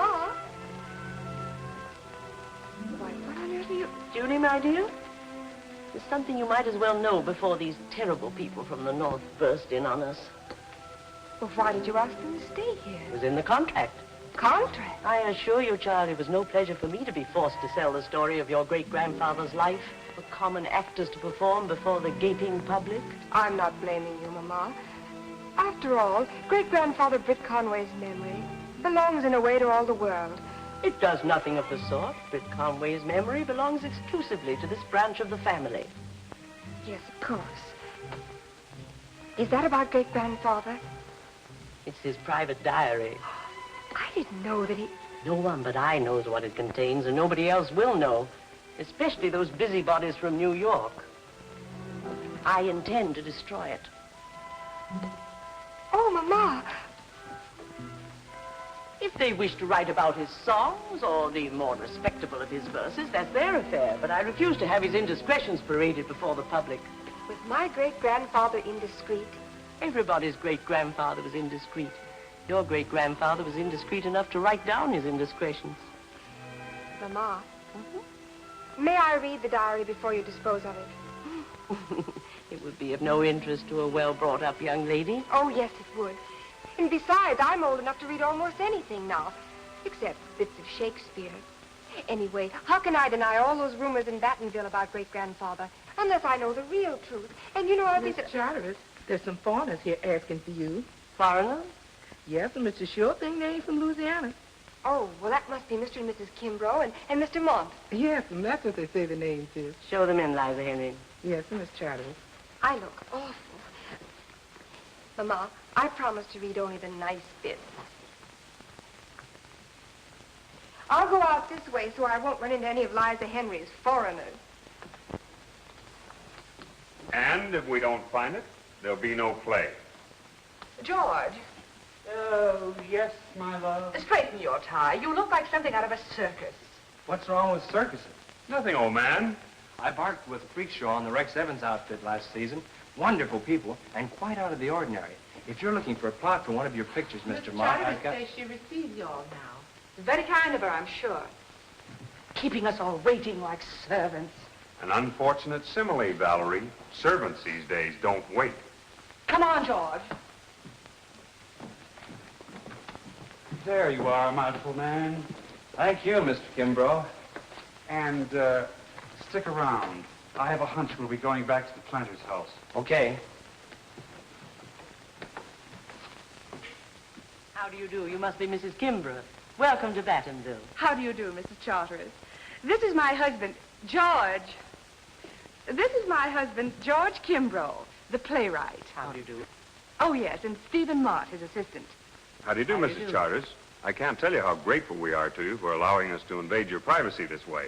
Mama. Why, what on earth are you... Julie, my dear, there's something you might as well know before these terrible people from the north burst in on us. Well, why did you ask them to stay here? It was in the contract. Contract? I assure you, child, it was no pleasure for me to be forced to sell the story of your great-grandfather's life for common actors to perform before the gaping public. I'm not blaming you, Mama. After all, great-grandfather Britt Conway's memory belongs in a way to all the world. It does nothing of the sort. Britt Conway's memory belongs exclusively to this branch of the family. Yes, of course. Is that about great-grandfather? It's his private diary. I didn't know that he... No one but I knows what it contains, and nobody else will know, especially those busybodies from New York. I intend to destroy it. Oh, Mama. If they wish to write about his songs or the more respectable of his verses, that's their affair, but I refuse to have his indiscretions paraded before the public. Was my great-grandfather indiscreet? Everybody's great-grandfather was indiscreet. Your great-grandfather was indiscreet enough to write down his indiscretions. Mama, may I read the diary before you dispose of it? It would be of no interest to a well-brought-up young lady. Oh, yes, it would. And besides, I'm old enough to read almost anything now, except bits of Shakespeare. Anyway, how can I deny all those rumors in Battenville about great-grandfather, unless I know the real truth? And you know, I'll be... Miss Charteris, there's some foreigners here asking for you. Foreigners? Yes, and Mr. Sure thing they ain't from Louisiana. Oh, well, that must be Mr. and Mrs. Kimbrough and Mr. Mont. Yes, and that's what they say the names is. Show them in, Liza Henry. Yes, Miss Charteris. I look awful. Mama, I promise to read only the nice bits. I'll go out this way so I won't run into any of Liza Henry's foreigners. And if we don't find it, there'll be no play. George. Oh, yes, my love. Straighten your tie. You look like something out of a circus. What's wrong with circuses? Nothing, old man. I barked with a freak show on the Rex Evans outfit last season. Wonderful people, and quite out of the ordinary. If you're looking for a plot for one of your pictures, Mr. Mott, I've got... she receives you all now. Very kind of her, I'm sure. Keeping us all waiting like servants. An unfortunate simile, Valerie. Servants these days don't wait. Come on, George. There you are, my little man. Thank you, Mr. Kimbrough. And, stick around. I have a hunch we'll be going back to the planter's house. Okay. How do you do? You must be Mrs. Kimbrough. Welcome to Battenville. How do you do, Mrs. Charteris? This is my husband, George. This is my husband, George Kimbrough, the playwright. How do you do? Oh, yes, and Stephen Mott, his assistant. How do you do, How do you Mrs. do? Charters? I can't tell you how grateful we are to you for allowing us to invade your privacy this way.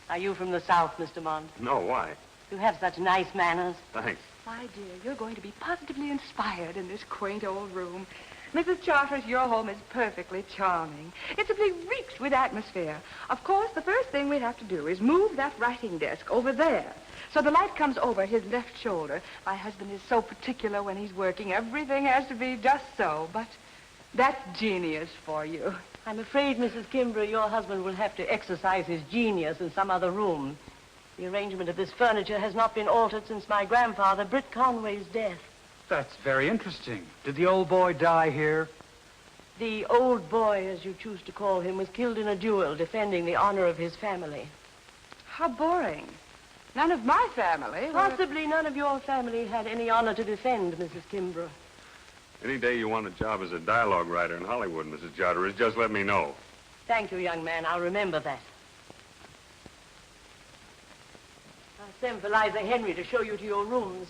Are you from the South, Mr. Mont? No, why? You have such nice manners. Thanks. My dear, you're going to be positively inspired in this quaint old room. Mrs. Charteris, your home is perfectly charming. It simply reeks with atmosphere. Of course, the first thing we have to do is move that writing desk over there, so the light comes over his left shoulder. My husband is so particular when he's working. Everything has to be just so, but that's genius for you. I'm afraid, Mrs. Kimbrough, your husband will have to exercise his genius in some other room. The arrangement of this furniture has not been altered since my grandfather, Britt Conway's death. That's very interesting. Did the old boy die here? The old boy, as you choose to call him, was killed in a duel defending the honor of his family. How boring. None of my family. Possibly none of your family had any honor to defend, Mrs. Kimbrough. Any day you want a job as a dialogue writer in Hollywood, Mrs. Charters, just let me know. Thank you, young man. I'll remember that. I'll send for Liza Henry to show you to your rooms.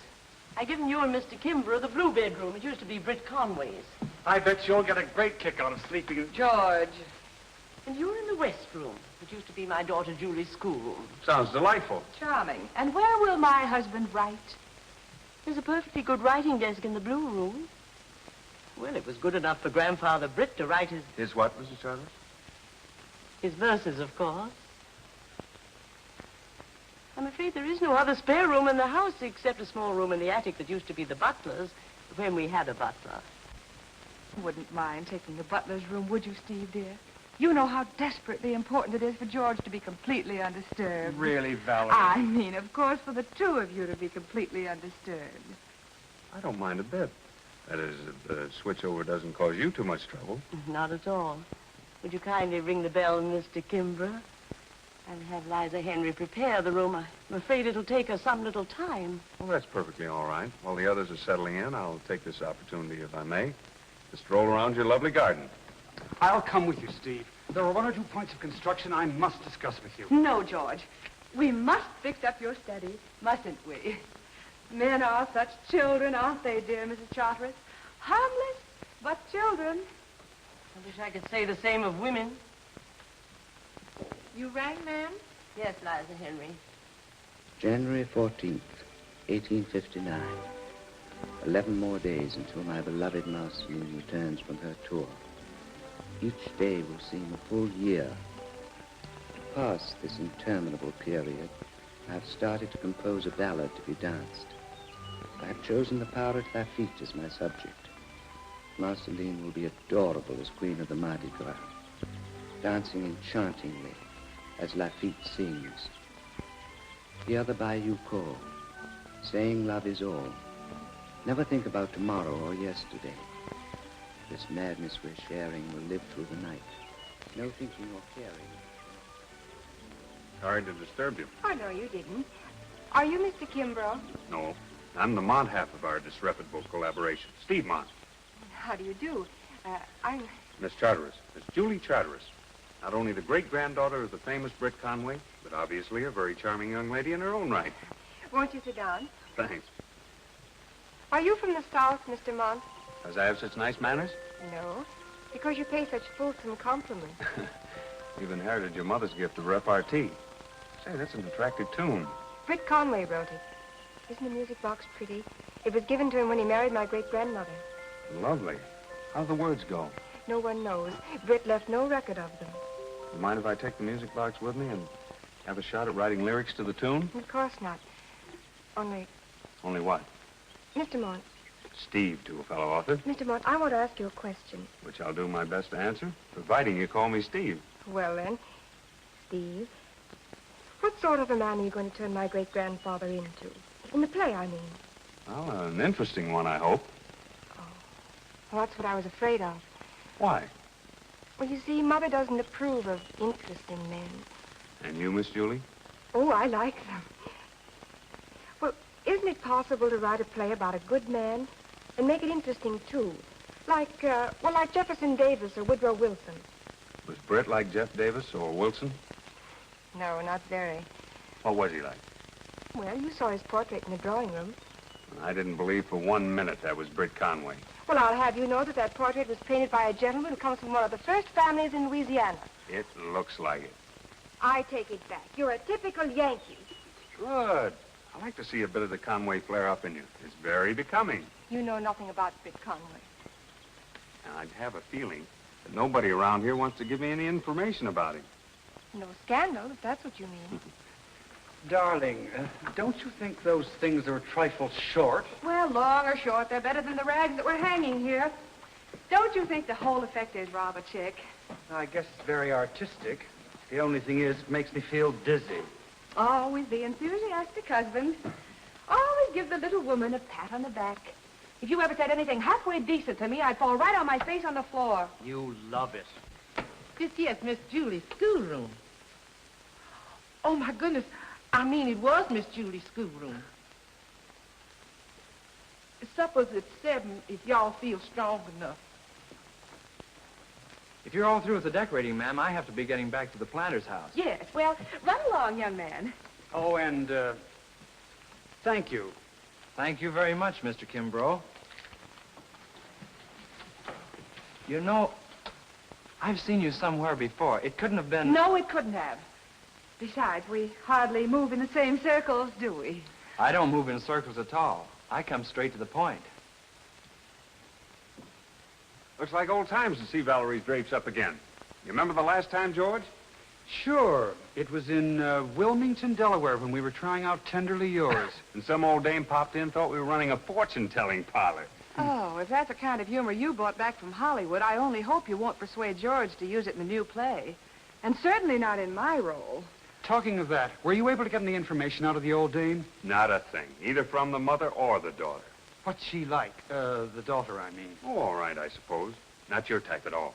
I've given you and Mr. Kimbrough the blue bedroom. It used to be Britt Conway's. I bet you'll get a great kick out of sleeping in... George. And you're in the west room. It used to be my daughter Julie's schoolroom. Sounds delightful. Charming. And where will my husband write? There's a perfectly good writing desk in the blue room. Well, it was good enough for Grandfather Britt to write His what, Mrs. Charters? his verses, of course. I'm afraid there is no other spare room in the house except a small room in the attic that used to be the butler's when we had a butler. Wouldn't mind taking the butler's room, would you, Steve, dear? You know how desperately important it is for George to be completely undisturbed. Really, Valerie? I mean, of course, for the two of you to be completely undisturbed. I don't mind a bit. That is, if the switchover doesn't cause you too much trouble. Not at all. Would you kindly ring the bell, Mr. Kimbrough? And have Liza Henry prepare the room. I'm afraid it'll take us some little time. Well, that's perfectly all right. While the others are settling in, I'll take this opportunity, if I may, to stroll around your lovely garden. I'll come with you, Steve. There are 1 or 2 points of construction I must discuss with you. No, George. We must fix up your study, mustn't we? Men are such children, aren't they, dear Mrs. Charteris? Harmless, but children. I wish I could say the same of women. You rang, ma'am? Yes, Liza Henry. January 14th, 1859. 11 more days until my beloved Marceline returns from her tour. Each day will seem a full year. To pass this interminable period, I have started to compose a ballad to be danced. I have chosen the Power at Lafitte as my subject. Marceline will be adorable as Queen of the Mardi Gras, dancing enchantingly as Lafitte sings. Hear the bayou call, saying love is all. Never think about tomorrow or yesterday. This madness we're sharing will live through the night. No thinking or caring. Sorry to disturb you. Oh, no, you didn't. Are you Mr. Kimbrough? No, I'm the Mont half of our disreputable collaboration. Steve Mont. How do you do? I'm... Miss Charteris. Miss Julie Charteris. Not only the great-granddaughter of the famous Britt Conway, but obviously a very charming young lady in her own right. Won't you sit down? Thanks. Are you from the South, Mr. Mont? Does I have such nice manners? No, because you pay such fulsome compliments. You've inherited your mother's gift of repartee. Say, that's an attractive tune. Britt Conway wrote it. Isn't the music box pretty? It was given to him when he married my great-grandmother. Lovely. How do the words go? No one knows. Britt left no record of them. You mind if I take the music box with me and have a shot at writing lyrics to the tune? Of course not. Only, Only what? Mr. Mont, Steve to a fellow author, Mr. Mont, I want to ask you a question. which I'll do my best to answer, providing you call me Steve. Well, then, Steve, what sort of a man are you going to turn my great-grandfather into? In the play, I mean. Well, an interesting one, I hope. Well, that's what I was afraid of. Why? Well, you see, Mother doesn't approve of interesting men. And you, Miss Julie? Oh, I like them. Well, isn't it possible to write a play about a good man and make it interesting, too? Like, like Jefferson Davis or Woodrow Wilson. Was Britt like Jeff Davis or Wilson? No, not very. What was he like? Well, you saw his portrait in the drawing room. I didn't believe for 1 minute that was Britt Conway. Well, I'll have you know that that portrait was painted by a gentleman who comes from one of the first families in Louisiana. It looks like it. I take it back. You're a typical Yankee. Good. I like to see a bit of the Conway flare up in you. It's very becoming. You know nothing about Britt Conway. And I'd have a feeling that nobody around here wants to give me any information about him. No scandal, if that's what you mean. Darling, don't you think those things are a trifle short? Well, long or short, they're better than the rags that we're hanging here. Don't you think the whole effect is rather chic? I guess it's very artistic. The only thing is, it makes me feel dizzy. Always the enthusiastic husband. Always give the little woman a pat on the back. If you ever said anything halfway decent to me, I'd fall right on my face on the floor. You love it. This here's Miss Julie's schoolroom. Oh, my goodness. I mean, it was Miss Julie's schoolroom. Supper's at 7 if y'all feel strong enough. If you're all through with the decorating, ma'am, I have to be getting back to the planter's house. Yes, well, run along, young man. Oh, and, thank you. Thank you very much, Mr. Kimbrough. You know, I've seen you somewhere before. It couldn't have been... No, it couldn't have. Besides, we hardly move in the same circles, do we? I don't move in circles at all. I come straight to the point. Looks like old times to see Valerie's drapes up again. You remember the last time, George? Sure. It was in Wilmington, Delaware, when we were trying out Tenderly Yours. And some old dame popped in, thought we were running a fortune-telling parlor. Oh, Oh, if that's the kind of humor you brought back from Hollywood, I only hope you won't persuade George to use it in the new play. And certainly not in my role. Talking of that, were you able to get any information out of the old dame? Not a thing, either from the mother or the daughter. What's she like? The daughter, I mean. Oh, all right, I suppose. Not your type at all.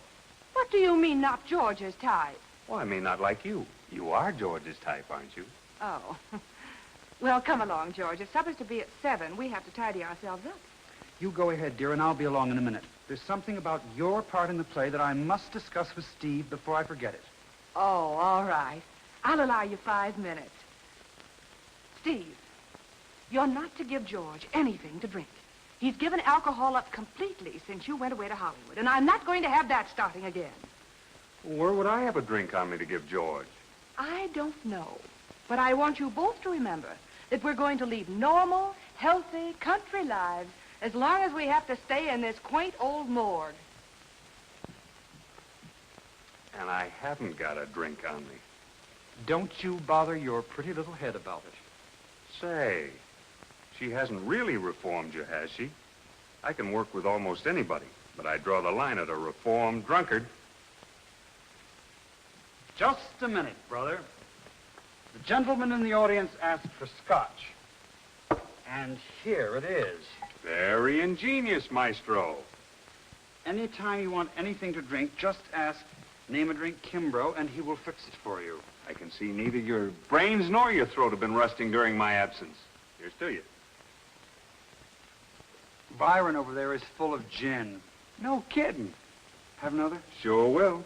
What do you mean, not George's type? Well, I mean, not like you. You are George's type, aren't you? Oh. Well, come along, George. If supper's to be at 7, we have to tidy ourselves up. You go ahead, dear, and I'll be along in a minute. There's something about your part in the play that I must discuss with Steve before I forget it. Oh, all right. I'll allow you 5 minutes. Steve, you're not to give George anything to drink. He's given alcohol up completely since you went away to Hollywood, and I'm not going to have that starting again. Where would I have a drink on me to give George? I don't know, but I want you both to remember that we're going to lead normal, healthy, country lives as long as we have to stay in this quaint old morgue. And I haven't got a drink on me. Don't you bother your pretty little head about it. Say, she hasn't really reformed you, has she? I can work with almost anybody, but I draw the line at a reformed drunkard. Just a minute, brother. The gentleman in the audience asked for scotch. And here it is. Very ingenious, Maestro. Anytime you want anything to drink, just ask, name a drink, Kimbrough, and he will fix it for you. I can see neither your brains nor your throat have been rusting during my absence. Here's to you. Byron over there is full of gin. No kidding. Have another? Sure will.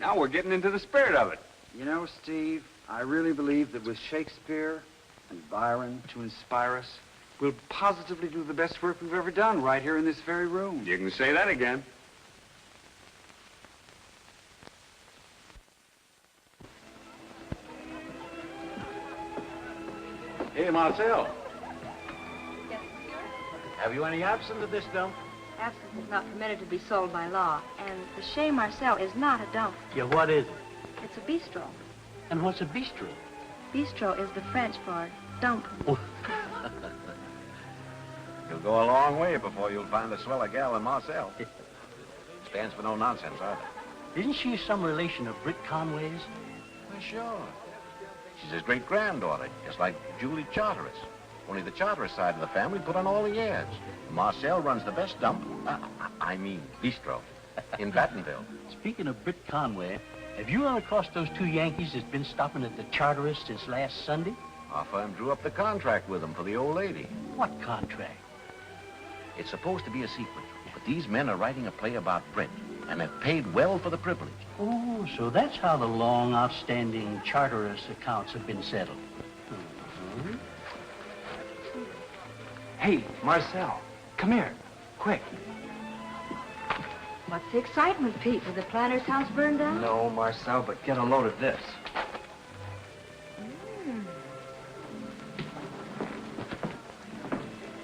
Now we're getting into the spirit of it. You know, Steve, I really believe that with Shakespeare and Byron to inspire us, we'll positively do the best work we've ever done right here in this very room. You can say that again. Hey, Marcel. Yes, monsieur? Have you any absinthe at this dump? Absinthe is not permitted to be sold by law, and the Chez Marcel is not a dump. Yeah, what is it? It's a bistro. And what's a bistro? Bistro is the French for dump. You'll go a long way before you'll find a sweller gal in Marcel. Stands for no nonsense, either. Isn't she some relation of Britt Conway's? Well, sure. She's his great-granddaughter, just like Julie Charteris. Only the Charteris side of the family put on all the ads. Marcel runs the best dump, I mean bistro, in Battenville. Speaking of Britt Conway, have you run across those two Yankees that's been stopping at the Charteris since last Sunday? Our firm drew up the contract with them for the old lady. What contract? It's supposed to be a secret, but these men are writing a play about Britt, and have paid well for the privilege. Oh, so that's how the long outstanding Charteris accounts have been settled. Mm-hmm. Hey, Marcel, come here, quick. What's the excitement, Pete? Did the planter's house burn down? No, Marcel, but get a load of this.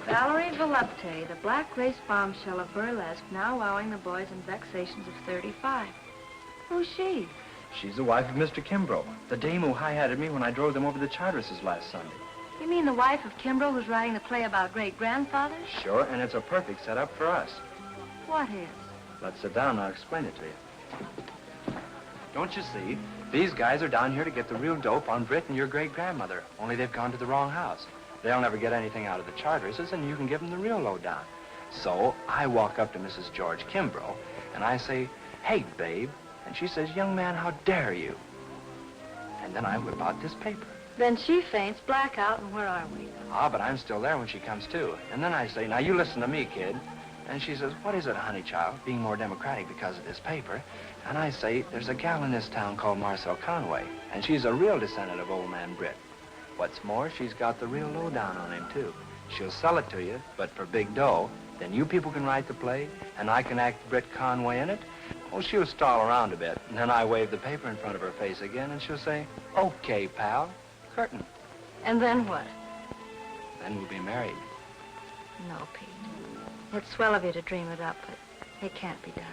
Valerie Volupte, the black lace bombshell of burlesque, now wowing the boys in vexations of 35. Who's she? She's the wife of Mr. Kimbrough, the dame who high-hatted me when I drove them over the Charterises last Sunday. You mean the wife of Kimbrough who's writing the play about great-grandfathers? Sure, and it's a perfect setup for us. What is? Let's sit down and I'll explain it to you. Don't you see? These guys are down here to get the real dope on Britt and your great-grandmother, only they've gone to the wrong house. They'll never get anything out of the Charterises, and you can give them the real lowdown. So I walk up to Mrs. George Kimbrough, and I say, "Hey, babe." And she says, "Young man, how dare you?" And then I whip out this paper. Then she faints, blackout, and where are we? Ah, but I'm still there when she comes to. And then I say, "Now you listen to me, kid." And she says, "What is it, honey child?" Being more democratic because of this paper. And I say, "There's a gal in this town called Marcel Conway, and she's a real descendant of old man Britt. What's more, she's got the real lowdown on him, too. She'll sell it to you, but for big dough. Then you people can write the play, and I can act Britt Conway in it. Oh, she'll stall around a bit, and then I wave the paper in front of her face again, and she'll say, "Okay, pal, curtain." And then what? Then we'll be married. No, Pete. It's swell of you to dream it up, but it can't be done.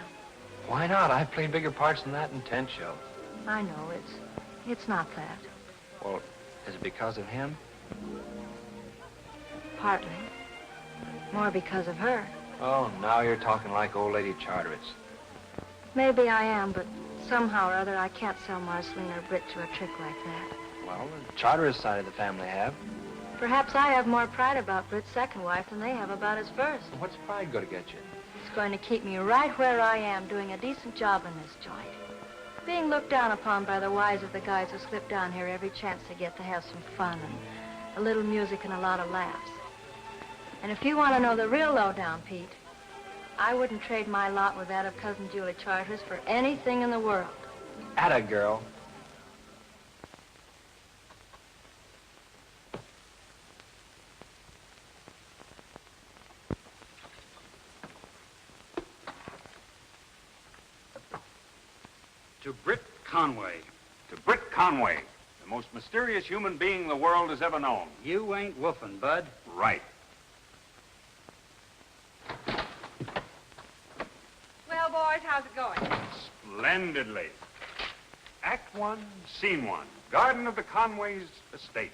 Why not? I've played bigger parts than that in 10 shows. I know, it's not that. Well, is it because of him? Partly. More because of her. Oh, now you're talking like old lady Charteris. Maybe I am, but somehow or other I can't sell Marceline or Britt to a trick like that. Well, the Charteris side of the family have. Perhaps I have more pride about Britt's second wife than they have about his first. What's pride going to get you? It's going to keep me right where I am, doing a decent job in this joint. Being looked down upon by the wives of the guys who slip down here every chance they get to have some fun and a little music and a lot of laughs. And if you want to know the real lowdown, Pete, I wouldn't trade my lot with that of Cousin Julie Charteris for anything in the world. Atta girl. To Britt Conway. To Britt Conway, the most mysterious human being the world has ever known. You ain't woofing, bud. Right. Well, boys, how's it going? Splendidly. Act 1, Scene 1. Garden of the Conways' estate.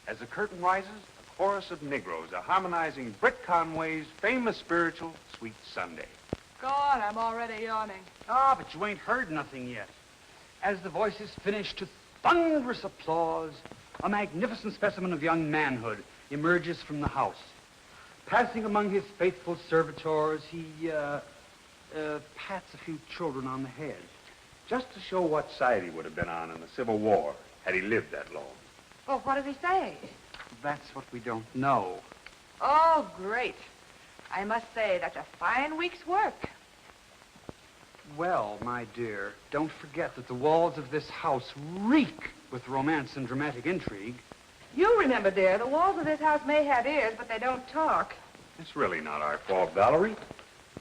As the curtain rises, a chorus of Negroes are harmonizing Britt Conway's famous spiritual, Sweet Sunday. Go on, I'm already yawning. Ah, but you ain't heard nothing yet. As the voices finish to thunderous applause, a magnificent specimen of young manhood emerges from the house. Passing among his faithful servitors, he, pats a few children on the head. Just to show what side he would have been on in the Civil War had he lived that long. Well, what does he say? That's what we don't know. Oh, great. I must say, that's a fine week's work. Well, my dear, don't forget that the walls of this house reek with romance and dramatic intrigue. You remember, dear, the walls of this house may have ears, but they don't talk. It's really not our fault, Valerie.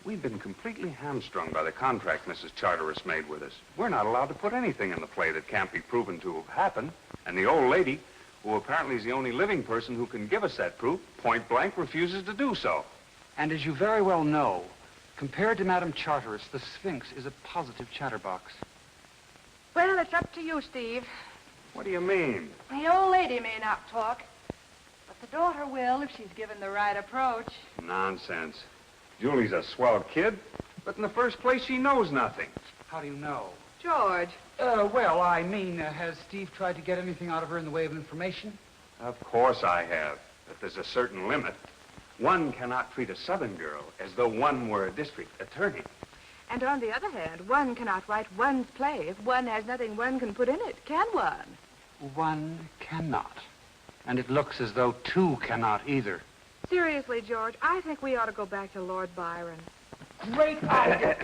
We've been completely hamstrung by the contract Mrs. Charteris made with us. We're not allowed to put anything in the play that can't be proven to have happened. And the old lady, who apparently is the only living person who can give us that proof, point blank refuses to do so. And as you very well know, compared to Madame Charteris, the Sphinx is a positive chatterbox. Well, it's up to you, Steve. What do you mean? The old lady may not talk, but the daughter will if she's given the right approach. Nonsense. Julie's a swell kid, but in the first place, she knows nothing. How do you know? George. Well, I mean, has Steve tried to get anything out of her in the way of information? Of course I have, but there's a certain limit. One cannot treat a Southern girl as though one were a district attorney. And on the other hand, one cannot write one's play if one has nothing one can put in it, can one? One cannot. And it looks as though two cannot either. Seriously, George, I think we ought to go back to Lord Byron. Great idea.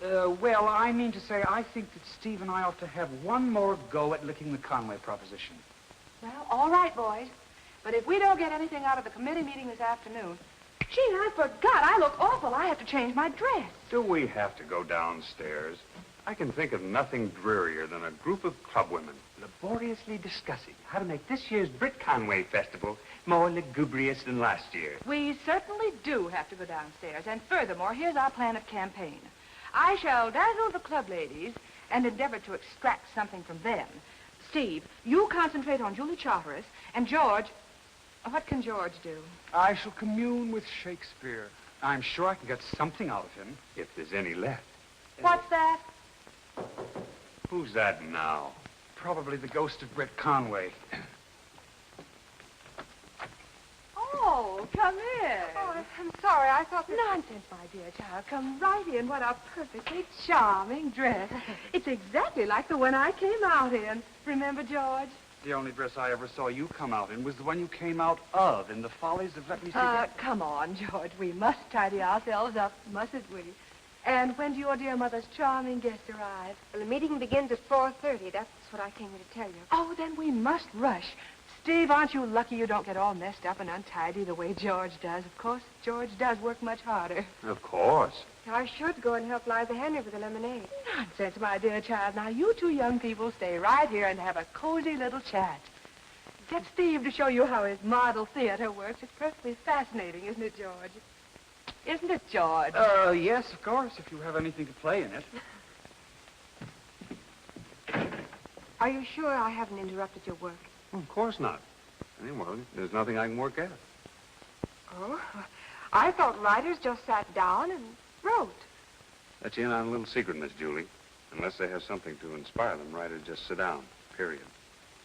Well, I mean to say, I think that Steve and I ought to have one more go at licking the Conway proposition. Well, all right, boys. But if we don't get anything out of the committee meeting this afternoon... Gee, I forgot. I look awful. I have to change my dress. Do we have to go downstairs? I can think of nothing drearier than a group of club women laboriously discussing how to make this year's Britt Conway Festival more lugubrious than last year. We certainly do have to go downstairs. And furthermore, here's our plan of campaign. I shall dazzle the club ladies and endeavor to extract something from them. Steve, you concentrate on Julie Charteris, and George... What can George do? I shall commune with Shakespeare. I'm sure I can get something out of him. If there's any left. What's that? Who's that now? Probably the ghost of Britt Conway. Oh, come in. Oh, I'm sorry. I thought that... Nonsense, my dear child. Come right in. What a perfectly charming dress. It's exactly like the one I came out in. Remember, George? The only dress I ever saw you come out in was the one you came out of in the Follies of Let Me See That. Come on, George. We must tidy ourselves up, mustn't we? And when do your dear mother's charming guest arrive? Well, the meeting begins at 4:30. That's what I came here to tell you. Oh, then we must rush. Steve, aren't you lucky you don't get all messed up and untidy the way George does? Of course, George does work much harder. Of course. I should go and help Liza Henry with the lemonade. Nonsense, my dear child. Now, you two young people stay right here and have a cozy little chat. Get Steve to show you how his model theater works. It's perfectly fascinating, isn't it, George? Isn't it, George? Yes, of course, if you have anything to play in it. Are you sure I haven't interrupted your work? Of course not. Anyway, there's nothing I can work at. Oh, I thought writers just sat down and wrote. Let you in on a little secret, Miss Julie. Unless they have something to inspire them, writers just sit down, period.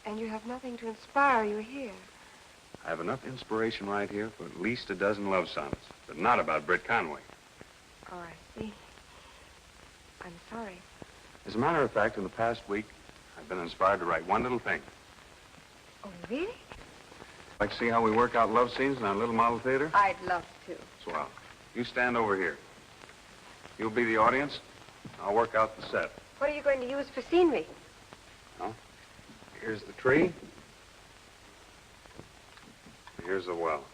And you have nothing to inspire you here. I have enough inspiration right here for at least a dozen love sonnets, but not about Britt Conway. Oh, I see. I'm sorry. As a matter of fact, in the past week, I've been inspired to write one little thing. Oh, really? Like to see how we work out love scenes in our little model theater? I'd love to. Swell. You stand over here. You'll be the audience. I'll work out the set. What are you going to use for scenery? Well, here's the tree. Here's the well.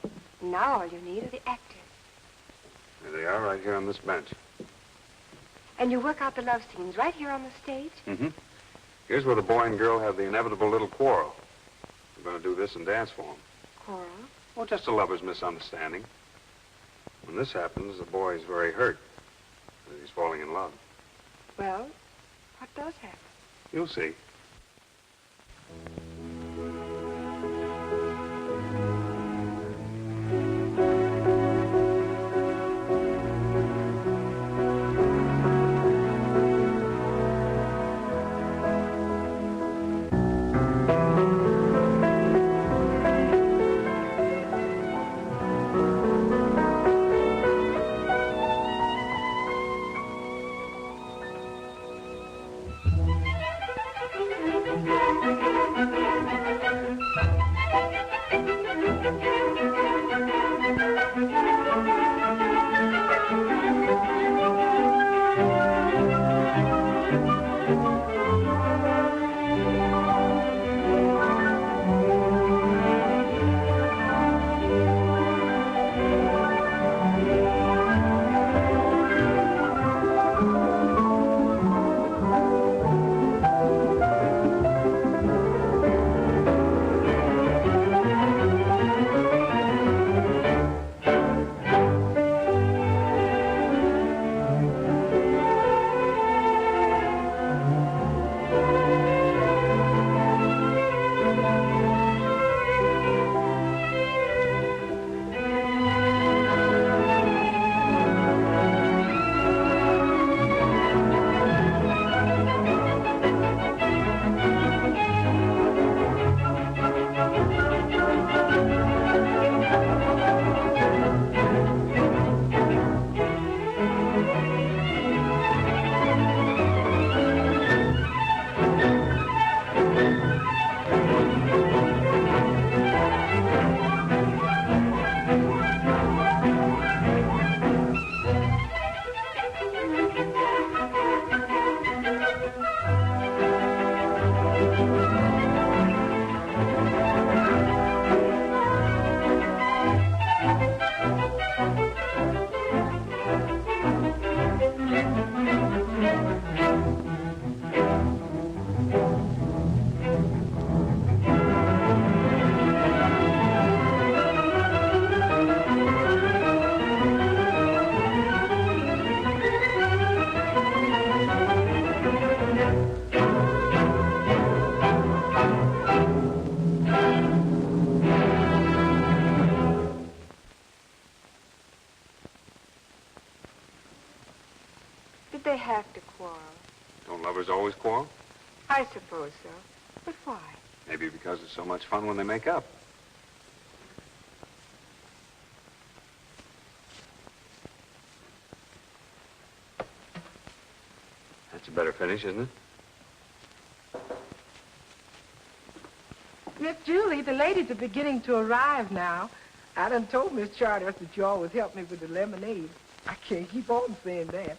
Now all you need are the actors. There they are, right here on this bench. And you work out the love scenes right here on the stage? Mm-hmm. Here's where the boy and girl have the inevitable little quarrel. We're going to do this and dance for them. Quarrel? Well, just a lover's misunderstanding. When this happens, the boy's very hurt. He's falling in love. Well, what does happen? You'll see. Did they have to quarrel? Don't lovers always quarrel? I suppose so. But why? Maybe because it's so much fun when they make up. That's a better finish, isn't it? Miss Julie, the ladies are beginning to arrive now. I done told Miss Charters that you always help me with the lemonade. I can't keep on saying that.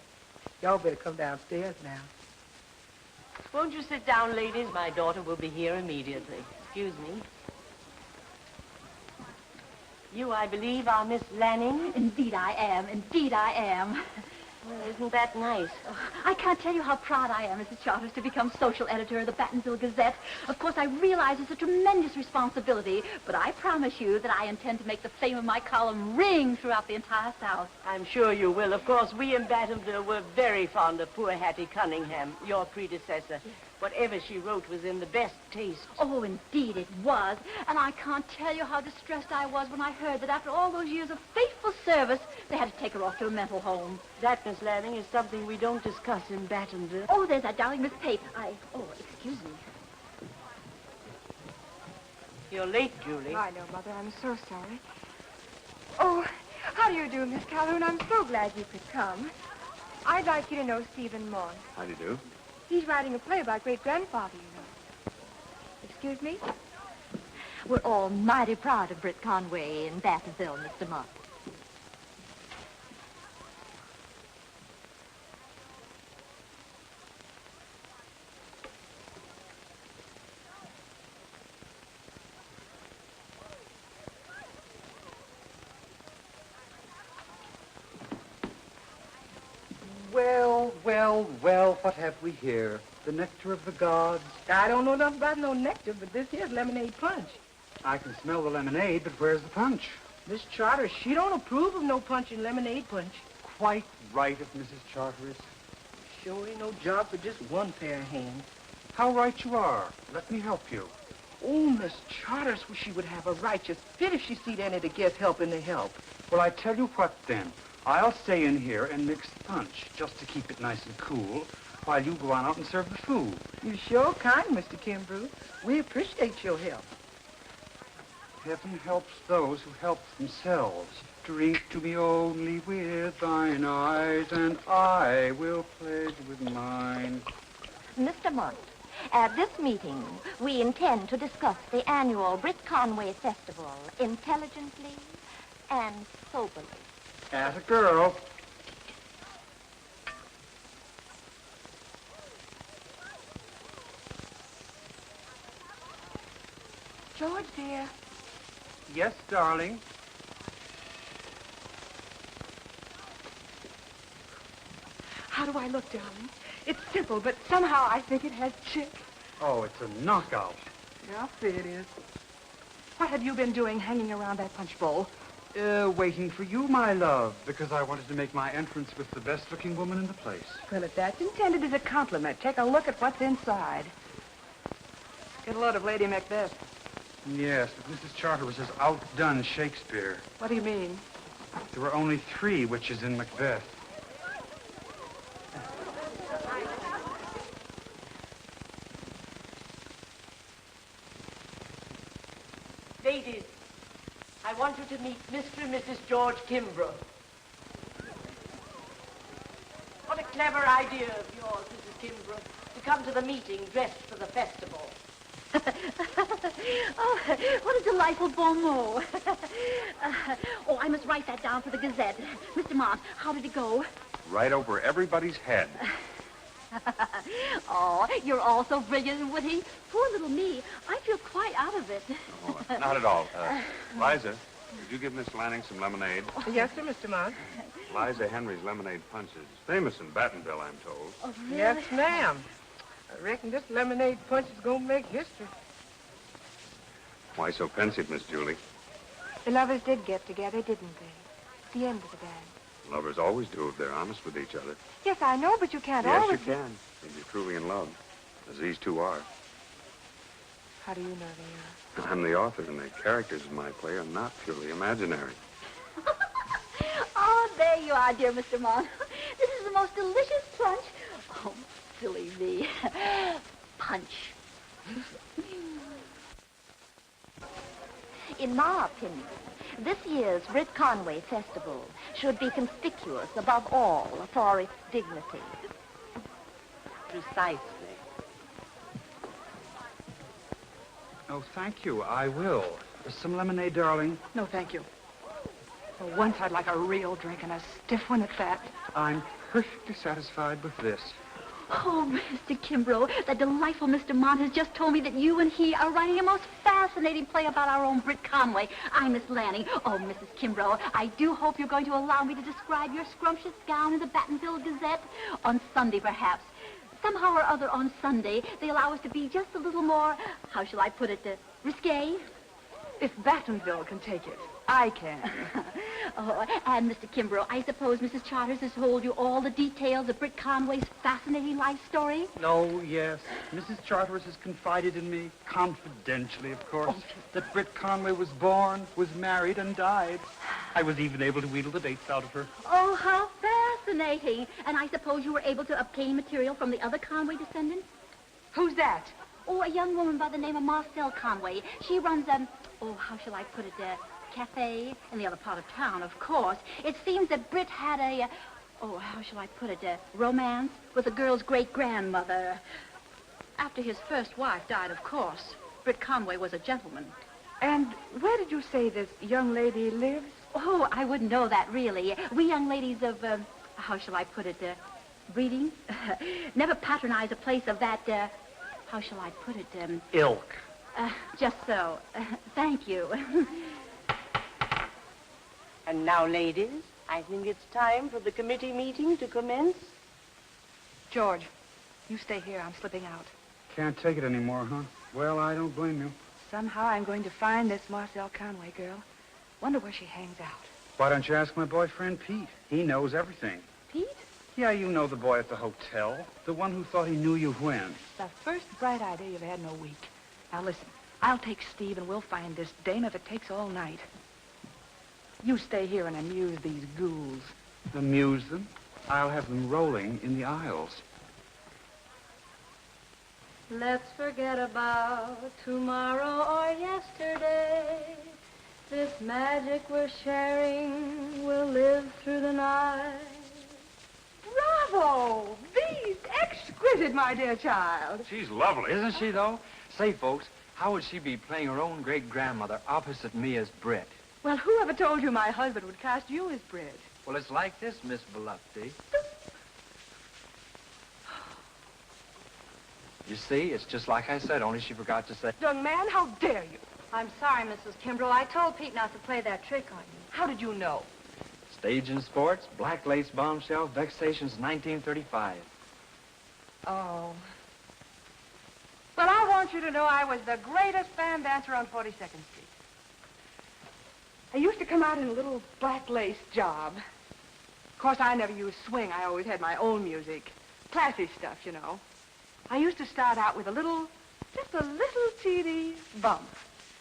Y'all better come downstairs now. Won't you sit down, ladies? My daughter will be here immediately. Excuse me. You, I believe, are Miss Lanning? Indeed I am. Indeed I am. Well, isn't that nice? Oh, I can't tell you how proud I am, Mrs. Charters, to become social editor of the Battenville Gazette. Of course, I realize it's a tremendous responsibility, but I promise you that I intend to make the fame of my column ring throughout the entire South. I'm sure you will. Of course, we in Battenville were very fond of poor Hattie Cunningham, your predecessor. Whatever she wrote was in the best taste. Oh, indeed it was. And I can't tell you how distressed I was when I heard that after all those years of faithful service, they had to take her off to a mental home. That, Miss Lanning, is something we don't discuss in Battenville. Oh, there's that darling Miss Pate. Oh, excuse me. You're late, Julie. I know, Mother. I'm so sorry. Oh, how do you do, Miss Calhoun? I'm so glad you could come. I'd like you to know Stephen Maughan. How do you do? He's writing a play about great-grandfather, you know. Excuse me? We're all mighty proud of Britt Conway in Battenville, Mr. Mott. Well, what have we here? The nectar of the gods? I don't know nothing about no nectar, but this here's lemonade punch. I can smell the lemonade, but where's the punch? Miss Charter, she don't approve of no punch in lemonade punch. Quite right of Mrs. Charteris. Sure ain't no job for just one pair of hands. How right you are. Let me help you. Oh, Miss Charters, wish she would have a righteous fit if she seed any of the guests helping to help. Well, I tell you what, then. I'll stay in here and mix the punch, just to keep it nice and cool, while you go on out and serve the food. You sure kind, Mr. Kimbrough. We appreciate your help. Heaven helps those who help themselves. Drink to me only with thine eyes, and I will pledge with mine. Mr. Mott, at this meeting, we intend to discuss the annual Britt Conway Festival intelligently and soberly. As a girl. George, dear. Yes, darling. How do I look, darling? It's simple, but somehow I think it has chick. Oh, it's a knockout. Yeah, I'll see it is. What have you been doing hanging around that punch bowl? Waiting for you, my love, because I wanted to make my entrance with the best-looking woman in the place. Well, if that's intended as a compliment, take a look at what's inside. Get a load of Lady Macbeth. Yes, but Mrs. Charteris has outdone Shakespeare. What do you mean? There were only 3 witches in Macbeth. Ladies, I want you to meet Mr. and Mrs. George Kimbrough. What a clever idea of yours, Mrs. Kimbrough, to come to the meeting dressed for the festival. Oh, what a delightful bon mot. I must write that down for the Gazette. Mr. Mott, how did it go? Right over everybody's head. Oh, you're all so brilliant and witty. Poor little me. I feel quite out of it. Oh, not at all. Liza, would you give Miss Lanning some lemonade? Yes, sir, Mr. Mott. Liza Henry's lemonade punch is famous in Battenville, I'm told. Oh, really? Yes, ma'am. I reckon this lemonade punch is going to make history. Why so pensive, Miss Julie? The lovers did get together, didn't they? The end of the dance. Lovers always do if they're honest with each other. Yes, I know, but you can't Yes, always... you can, if you're truly in love, as these 2 are. How do you know they are? I'm the author, and the characters in my play are not purely imaginary. Oh, there you are, dear Mr. Mott. This is the most delicious punch. Oh, silly me. Punch. In my opinion, this year's Britt Conway Festival should be conspicuous above all for its dignity. Precisely. Oh, thank you. I will. Some lemonade, darling. No, thank you. For once, I'd like a real drink, and a stiff one at that. I'm perfectly satisfied with this. Oh, Mr. Kimbrough, that delightful Mr. Mott has just told me that you and he are writing a most fascinating play about our own Britt Conway. I'm Miss Lanning. Oh, Mrs. Kimbrough, I do hope you're going to allow me to describe your scrumptious gown in the Battenville Gazette. On Sunday, perhaps. Somehow or other on Sunday, they allow us to be just a little more, how shall I put it, risque? If Battenville can take it, I can. Oh, and Mr. Kimbrough, I suppose Mrs. Charters has told you all the details of Britt Conway's fascinating life story? No, yes. Mrs. Charters has confided in me, confidentially, of course, that Britt Conway was born, was married, and died. I was even able to wheedle the dates out of her. Oh, how fascinating. And I suppose you were able to obtain material from the other Conway descendants? Who's that? Oh, a young woman by the name of Marcel Conway. She runs how shall I put it, cafe in the other part of town, of course. It seems that Britt had how shall I put it, romance with the girl's great-grandmother. After his first wife died, of course. Britt Conway was a gentleman. And where did you say this young lady lives? Oh, I wouldn't know that, really. We young ladies of, how shall I put it, breeding, never patronize a place of that, how shall I put it, Ilk. Just so. Thank you. And now, ladies, I think it's time for the committee meeting to commence. George, you stay here. I'm slipping out. Can't take it anymore, huh? Well, I don't blame you. Somehow I'm going to find this Marcel Conway girl. Wonder where she hangs out. Why don't you ask my boyfriend, Pete? He knows everything. Pete? Yeah, you know the boy at the hotel. The one who thought he knew you when. The first bright idea you've had in a week. Now listen, I'll take Steve and we'll find this dame if it takes all night. You stay here and amuse these ghouls. Amuse them? I'll have them rolling in the aisles. Let's forget about tomorrow or yesterday. This magic we're sharing will live through the night. Bravo! These exquisite, my dear child. She's lovely. Isn't she, though? Say, folks, how would she be playing her own great-grandmother opposite me as Britt? Well, whoever told you my husband would cast you as Britt? Well, it's like this, Miss Volupty. You see, it's just like I said, only she forgot to say... Young man, how dare you? I'm sorry, Mrs. Kimbrough. I told Pete not to play that trick on you. How did you know? Stage and sports, black lace bombshell, vexations, 1935. Oh. Well, I want you to know I was the greatest fan dancer on 42nd Street. I used to come out in a little black lace job. Of course, I never used swing. I always had my own music. Classy stuff, you know. I used to start out with just a little teeny bump.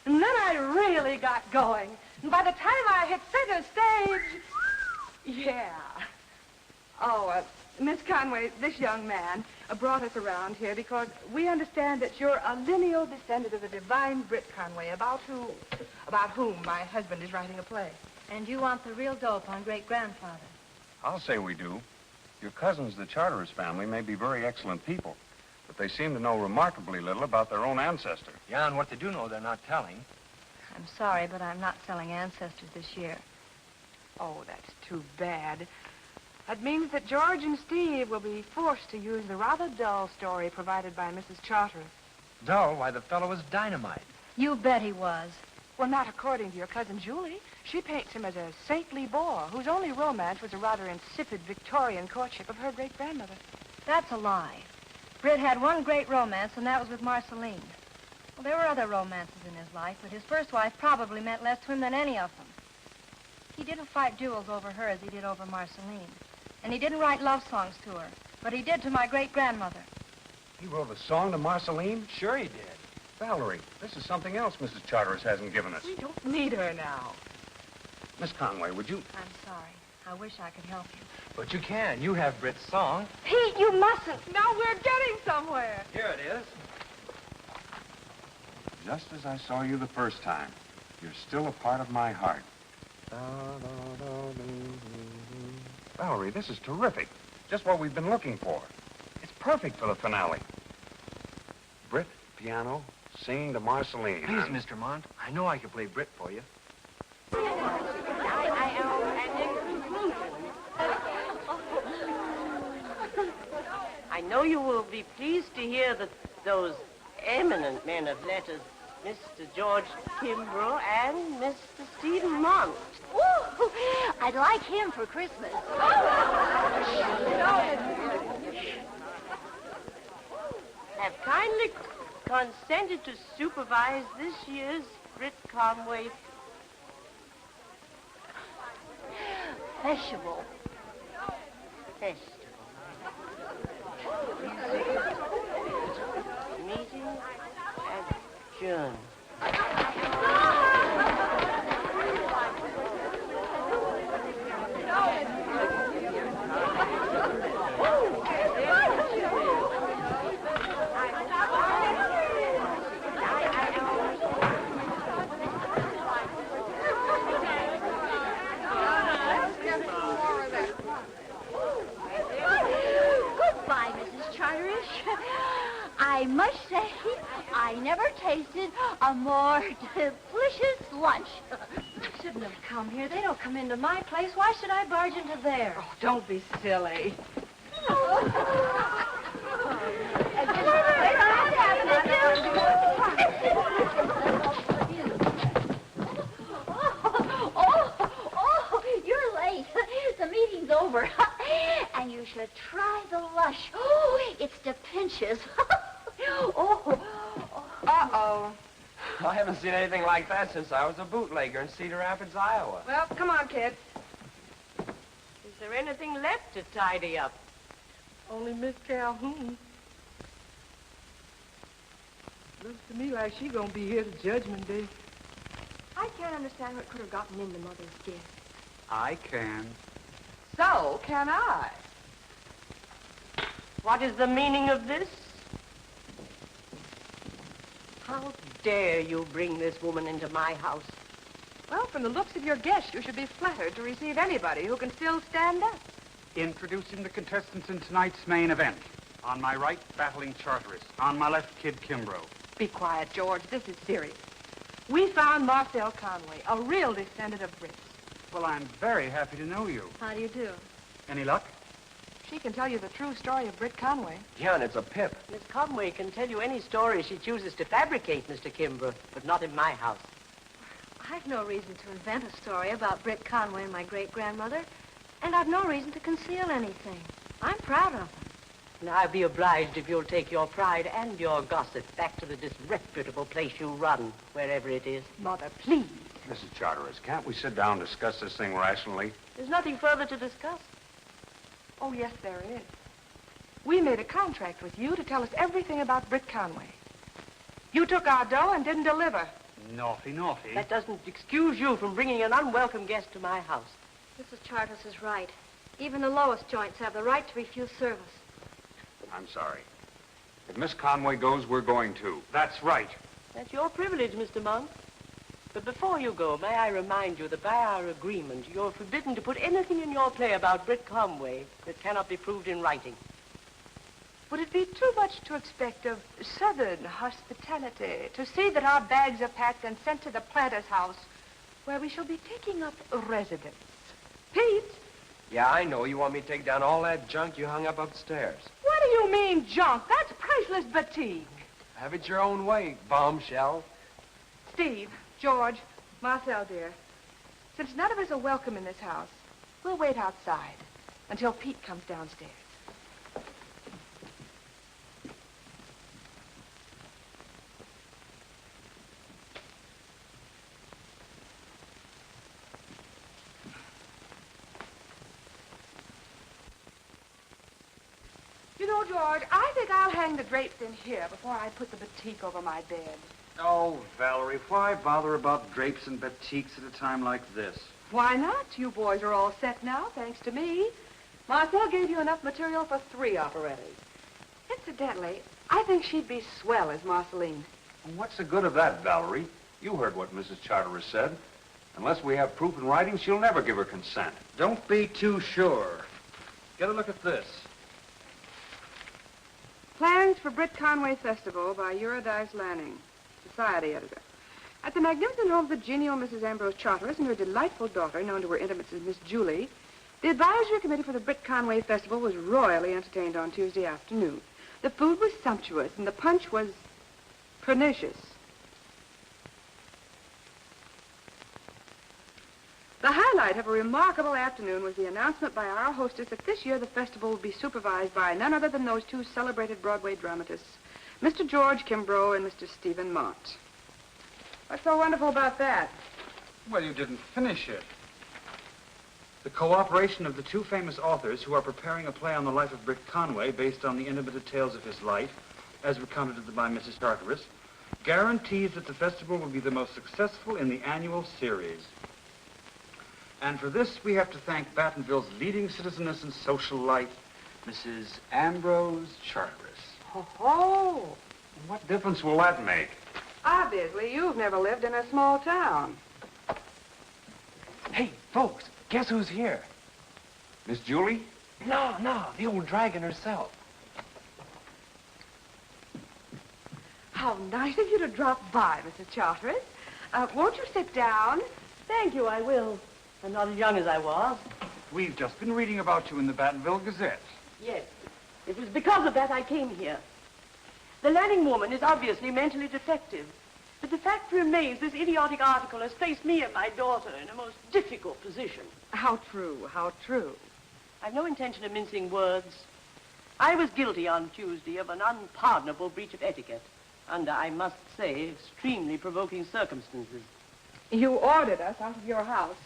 And then I really got going. And by the time I hit center stage, yeah. Oh, Miss Conway, this young man brought us around here because we understand that you're a lineal descendant of the divine Britt Conway, about whom my husband is writing a play. And you want the real dope on great-grandfather. I'll say we do. Your cousins, the Charteris family, may be very excellent people, but they seem to know remarkably little about their own ancestor. Yeah, and what they do know, they're not telling. I'm sorry, but I'm not selling ancestors this year. Oh, that's too bad. That means that George and Steve will be forced to use the rather dull story provided by Mrs. Charteris. Dull? Why, the fellow was dynamite. You bet he was. Well, not according to your cousin Julie. She paints him as a saintly boor whose only romance was a rather insipid Victorian courtship of her great-grandmother. That's a lie. Britt had one great romance, and that was with Marceline. Well, there were other romances in his life, but his first wife probably meant less to him than any of them. He didn't fight duels over her as he did over Marceline. And he didn't write love songs to her, but he did to my great-grandmother. He wrote a song to Marceline? Sure he did. Valerie, this is something else Mrs. Charteris hasn't given us. We don't need her now. Miss Conway, would you... I'm sorry. I wish I could help you. But you can. You have Britt's song. Pete, you mustn't. Now we're getting somewhere. Here it is. Just as I saw you the first time, you're still a part of my heart. Valerie, this is terrific. Just what we've been looking for. It's perfect for the finale. Britt, piano, singing to Marceline. Please, Mr. Mont, I know I can play Britt for you. I know you will be pleased to hear that those eminent men of letters, Mr. George Kimbrough and Mr. Stephen Mont, Ooh, I'd like him for Christmas. have kindly consented to supervise this year's Britt Conway Festival. Meeting adjourned. Goodbye, Mrs. Charterish. I must say, I never tasted a more delicious lunch. I shouldn't have come here. They don't come into my place. Why should I barge into theirs? Oh, don't be silly. Oh, you're late. The meeting's over. And you should try the lush. Oh, it's the pinches. Uh-oh. I haven't seen anything like that since I was a bootlegger in Cedar Rapids, Iowa. Well, come on, kid. Is there anything left to tidy up? Only Miss Calhoun. Looks to me like she's gonna be here to Judgment Day. I can't understand what could have gotten into Mother's gift. I can. So can I. What is the meaning of this? How dare you bring this woman into my house? Well, from the looks of your guests, you should be flattered to receive anybody who can still stand up. Introducing the contestants in tonight's main event. On my right, battling Charteris. On my left, Kid Kimbrough. Be quiet, George. This is serious. We found Marcel Conway, a real descendant of Brits. Well, I'm very happy to know you. How do you do? Any luck? She can tell you the true story of Britt Conway. Yeah, and it's a pip. Miss Conway can tell you any story she chooses to fabricate, Mr. Kimbrough, but not in my house. I've no reason to invent a story about Britt Conway and my great-grandmother, and I've no reason to conceal anything. I'm proud of them. And I'll be obliged if you'll take your pride and your gossip back to the disreputable place you run, wherever it is. Mother, please. Mrs. Charteris, can't we sit down and discuss this thing rationally? There's nothing further to discuss. Oh, yes, there is. We made a contract with you to tell us everything about Britt Conway. You took our dough and didn't deliver. Naughty, naughty. That doesn't excuse you from bringing an unwelcome guest to my house. Mrs. Charteris is right. Even the lowest joints have the right to refuse service. I'm sorry. If Miss Conway goes, we're going too. That's right. That's your privilege, Mr. Monk. But before you go, may I remind you that by our agreement, you're forbidden to put anything in your play about Britt Conway that cannot be proved in writing. Would it be too much to expect of Southern hospitality to see that our bags are packed and sent to the planter's house, where we shall be taking up residence? Pete? Yeah, I know. You want me to take down all that junk you hung up upstairs. What do you mean, junk? That's priceless batik. Have it your own way, bombshell. Steve, George, Marcel, dear, since none of us are welcome in this house, we'll wait outside until Pete comes downstairs. You know, George, I think I'll hang the drapes in here before I put the batik over my bed. Oh, Valerie, why bother about drapes and batiks at a time like this? Why not? You boys are all set now, thanks to me. Marcel gave you enough material for 3 operettas. Incidentally, I think she'd be swell as Marceline. And what's the good of that, Valerie? You heard what Mrs. Charteris said. Unless we have proof in writing, she'll never give her consent. Don't be too sure. Get a look at this. Plans for Britt Conway Festival by Eurydice Lanning, Society Editor. At the magnificent home of the genial Mrs. Ambrose Charteris and her delightful daughter, known to her intimates as Miss Julie, the advisory committee for the Britt Conway Festival was royally entertained on Tuesday afternoon. The food was sumptuous and the punch was pernicious. The highlight of a remarkable afternoon was the announcement by our hostess that this year the festival will be supervised by none other than those 2 celebrated Broadway dramatists, Mr. George Kimbrough and Mr. Stephen Mott. What's so wonderful about that? Well, you didn't finish it. The cooperation of the two famous authors who are preparing a play on the life of Britt Conway based on the intimate tales of his life, as recounted by Mrs. Charteris, guarantees that the festival will be the most successful in the annual series. And for this, we have to thank Battenville's leading citizeness in social life, Mrs. Ambrose Charteris. Oh, What difference will that make? obviously you've never lived in a small town. Hey, folks, guess who's here? Miss Julie? No, the old dragon herself. How nice of you to drop by, Mrs. Charteris. Won't you sit down? Thank you, I will. I'm not as young as I was. We've just been reading about you in the Battenville Gazette. Yes. It was because of that I came here. The Lanning woman is obviously mentally defective. But the fact remains this idiotic article has placed me and my daughter in a most difficult position. How true, how true. I've no intention of mincing words. I was guilty on Tuesday of an unpardonable breach of etiquette under, I must say, extremely provoking circumstances. You ordered us out of your house.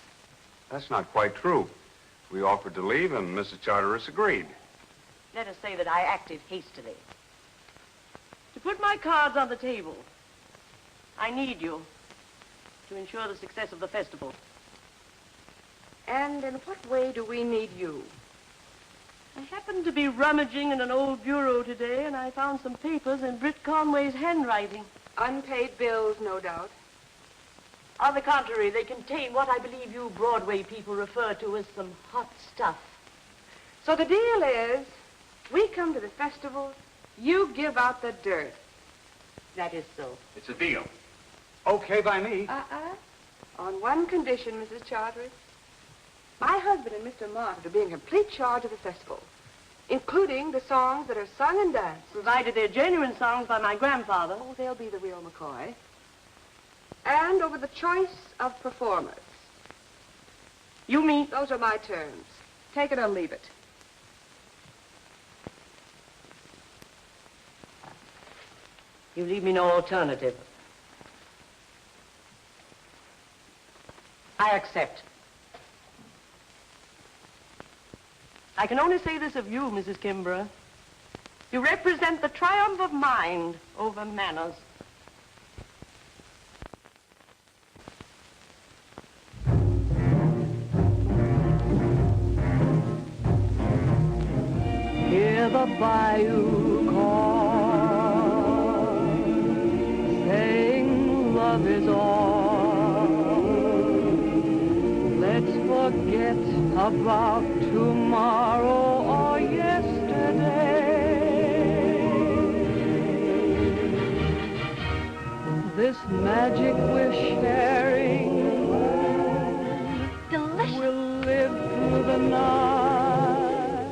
That's not quite true. We offered to leave, and Mrs. Charteris agreed. Let us say that I acted hastily. To put my cards on the table, I need you to ensure the success of the festival. And in what way do we need you? I happened to be rummaging in an old bureau today, and I found some papers in Britt Conway's handwriting. Unpaid bills, no doubt. On the contrary, they contain what I believe you Broadway people refer to as some hot stuff. So the deal is, we come to the festival, you give out the dirt. That is so. It's a deal. Okay by me. On one condition, Mrs. Charteris. My husband and Mr. Martin are being in complete charge of the festival, including the songs that are sung and danced. Provided they're genuine songs by my grandfather. Oh, they'll be the real McCoy. And over the choice of performers. You mean? Those are my terms. Take it or leave it. You leave me no alternative. I accept. I can only say this of you, Mrs. Kimbrough. You represent the triumph of mind over manners. Hear the bayou call, saying love is all. Let's forget about tomorrow or yesterday. This magic we're sharing will live through the night.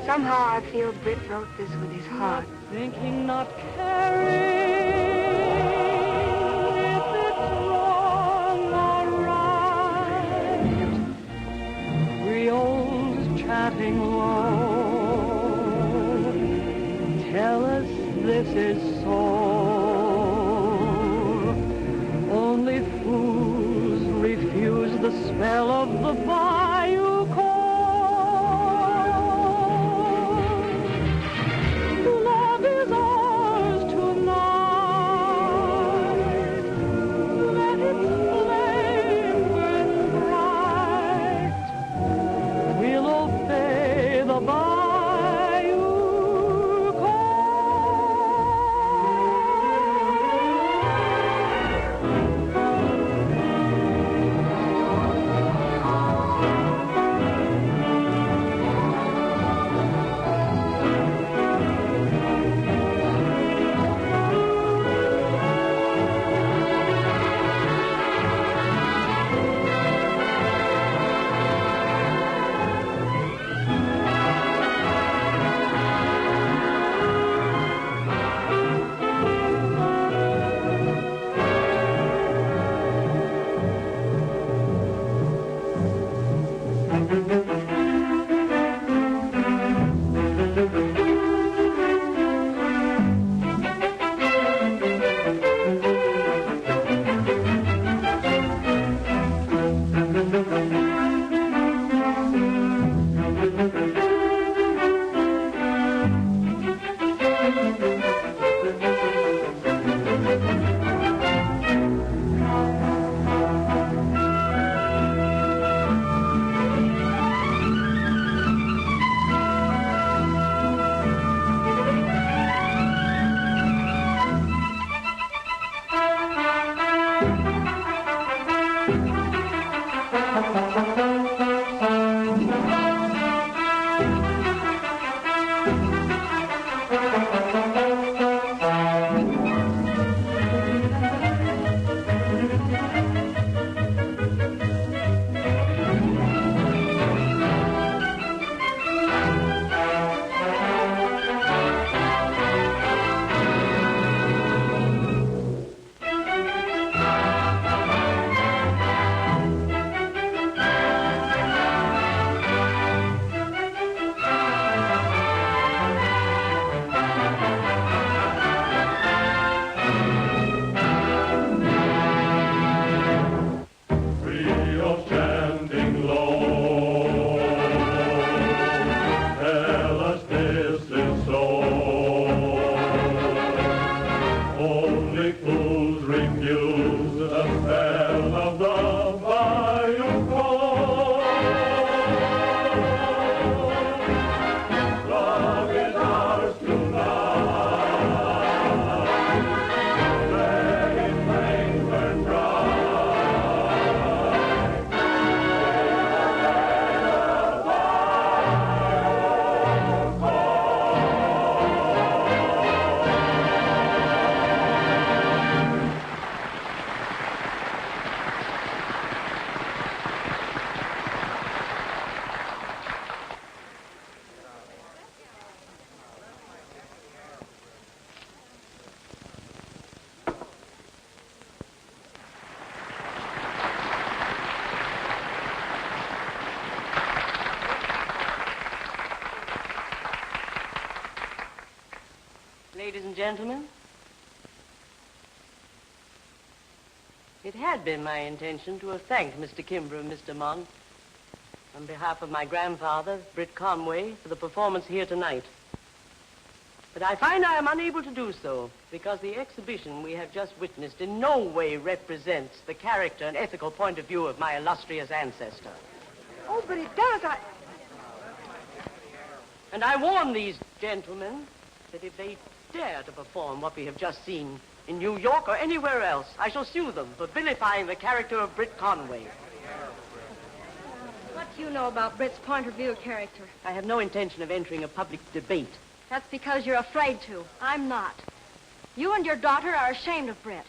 Somehow I feel Britt wrote this with his heart. Thinking, not caring if it's wrong or right. Creoles chatting low tell us this is so. Only fools refuse the spell of the bayou call. Love is ours tonight. Let its flame burn bright. We'll obey the bayou call. blues refuse the spell of the bayou call. Love is ours tonight. Let it flame burn bright. Ladies and gentlemen, it had been my intention to have thanked Mr. Kimbrough and Mr. Mont on behalf of my grandfather, Britt Conway, for the performance here tonight. But I find I am unable to do so because the exhibition we have just witnessed in no way represents the character and ethical point of view of my illustrious ancestor. Oh, but it does. And I warn these gentlemen that if they dare to perform what we have just seen in New York or anywhere else, I shall sue them for vilifying the character of Britt Conway. What do you know about Britt's point of view character? I have no intention of entering a public debate. That's because you're afraid to. I'm not. You and your daughter are ashamed of Britt.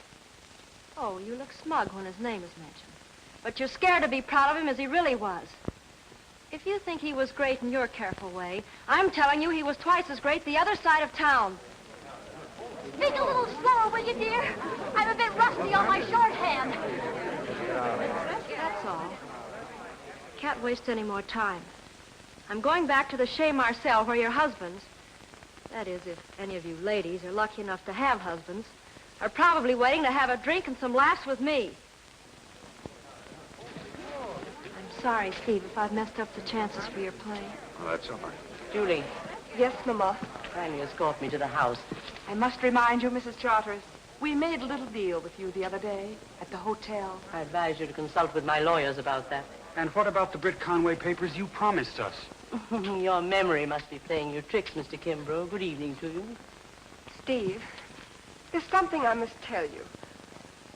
Oh, you look smug when his name is mentioned. But you're scared to be proud of him as he really was. If you think he was great in your careful way, I'm telling you he was twice as great the other side of town. Speak a little slower, will you, dear? I'm a bit rusty on my shorthand. That's all. Can't waste any more time. I'm going back to the Chez Marcel where your husbands, that is, if any of you ladies are lucky enough to have husbands, are probably waiting to have a drink and some laughs with me. I'm sorry, Steve, if I've messed up the chances for your play. Well, that's all right. Julie, Yes, Mama. kindly escort me to the house. I must remind you, Mrs. Charteris, we made a little deal with you the other day at the hotel. I advise you to consult with my lawyers about that. And what about the Britt Conway papers you promised us? Your memory must be playing you tricks, Mr. Kimbrough. Good evening to you. Steve, there's something I must tell you.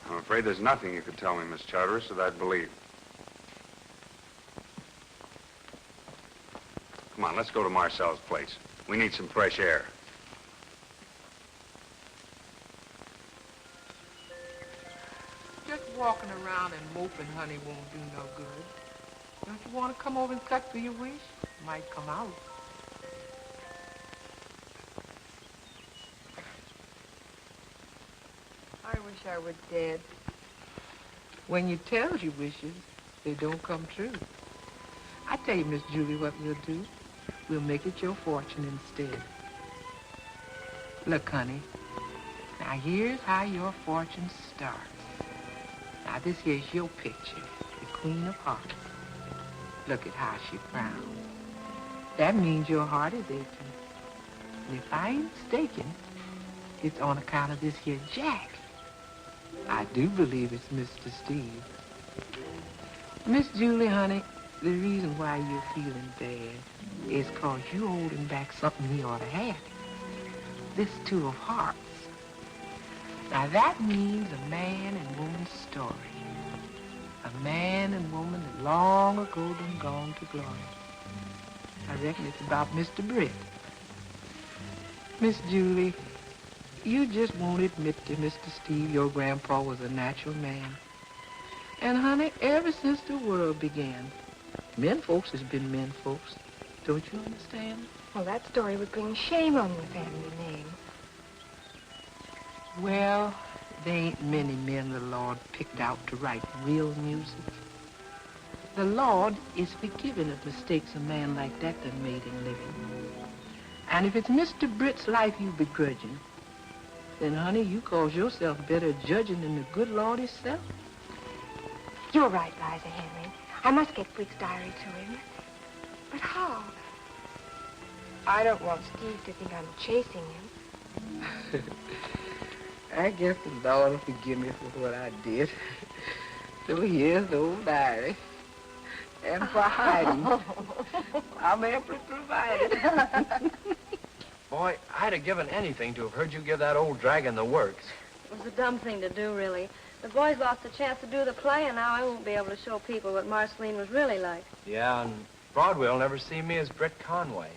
I'm afraid there's nothing you could tell me, Miss Charteris, that I'd believe. Come on, let's go to Marcel's place. We need some fresh air. Just walking around and moping, honey, won't do no good. Don't you want to come over and cut for your wish? Might come out. I wish I were dead. When you tell your wishes, they don't come true. I tell you, Miss Julie, what we'll do. We'll make it your fortune instead. Look, honey. Now, here's how your fortune starts. Now, this here's your picture, the Queen of Hearts. Look at how she frowns. That means your heart is aching. And if I ain't mistaken, it's on account of this here Jack. I do believe it's Mr. Steve. Miss Julie, honey, the reason why you're feeling bad is 'cause you're holding back something he ought to have. This Two of Hearts. Now, that means a man and woman's story. A man and woman that long ago been gone to glory. I reckon it's about Mr. Britt. Miss Julie, you just won't admit to Mr. Steve your grandpa was a natural man. And, honey, ever since the world began, men folks has been men folks. Don't you understand? Well, that story would bring shame on your family name. Well, there ain't many men the Lord picked out to write real music. The Lord is forgiving of mistakes a man like that done made in living. And if it's Mr. Britt's life you begrudging, then, honey, you cause yourself better judging than the good Lord himself. You're right, Liza Henry. I must get Britt's diary to him. But how? I don't want Steve to think I'm chasing him. I guess the Lord will forgive me for what I did. So here's the old diary. And for hiding, I'm amply provided. Boy, I'd have given anything to have heard you give that old dragon the works. It was a dumb thing to do, really. The boys lost a chance to do the play, and now I won't be able to show people what Marceline was really like. Yeah, and Broadway will never see me as Britt Conway.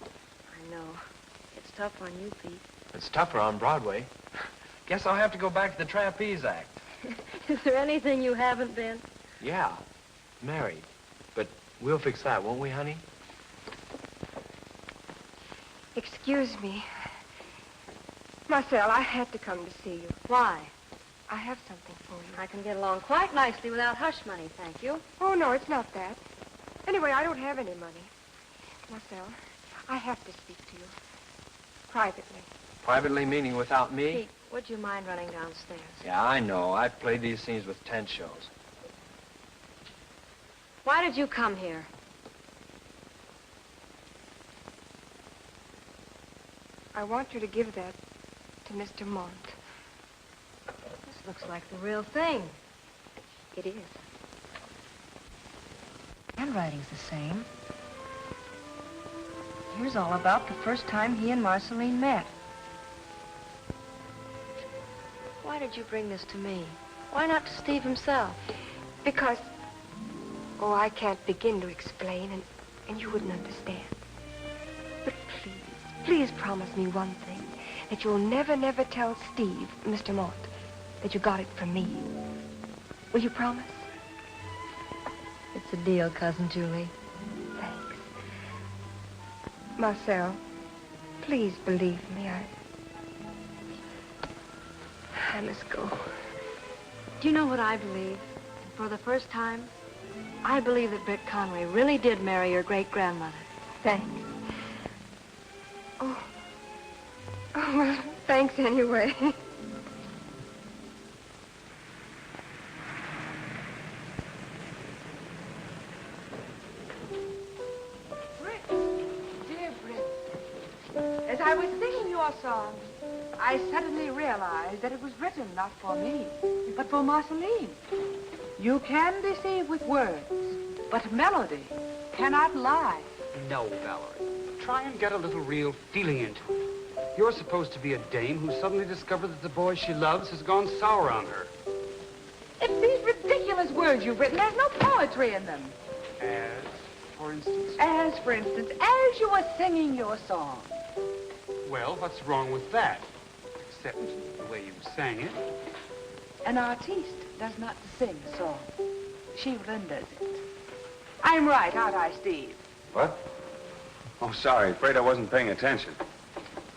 I know. It's tough on you, Pete. It's tougher on Broadway. Guess I'll have to go back to the trapeze act. Is there anything you haven't been? Yeah, married. But we'll fix that, won't we, honey? Excuse me. Marcel, I had to come to see you. Why? I have something for you. I can get along quite nicely without hush money, thank you. Oh, no, it's not that. Anyway, I don't have any money. Marcel, I have to speak to you. Privately. Privately meaning without me? Pete, would you mind running downstairs? Yeah, I know. I've played these scenes with 10 shows. Why did you come here? I want you to give that to Mr. Mont. This looks like the real thing. It is. Handwriting's the same. Here's all about the first time he and Marceline met. Why did you bring this to me? Why not to Steve himself? Because, oh, I can't begin to explain, and you wouldn't understand. But please promise me one thing, that you'll never, never tell Steve, Mr. Mont, that you got it from me. Will you promise? It's a deal, Cousin Julie. Thanks. Marcel, please believe me. I must go. Do you know what I believe? For the first time, I believe that Britt Conway really did marry your great-grandmother. Thanks. Oh, well, thanks anyway. Britt, dear Britt, as I was singing your song, I suddenly realized that it was written not for me, but for Marceline. You can deceive with words, but melody cannot lie. No, Valerie. Try and get a little real feeling into it. You're supposed to be a dame who suddenly discovered that the boy she loves has gone sour on her. It's these ridiculous words you've written. There's no poetry in them. As, for instance? As, for instance, as you were singing your song. Well, what's wrong with that? Except the way you sang it. An artiste does not sing a song. She renders it. I'm right, aren't I, Steve? What? Oh, sorry. Afraid I wasn't paying attention.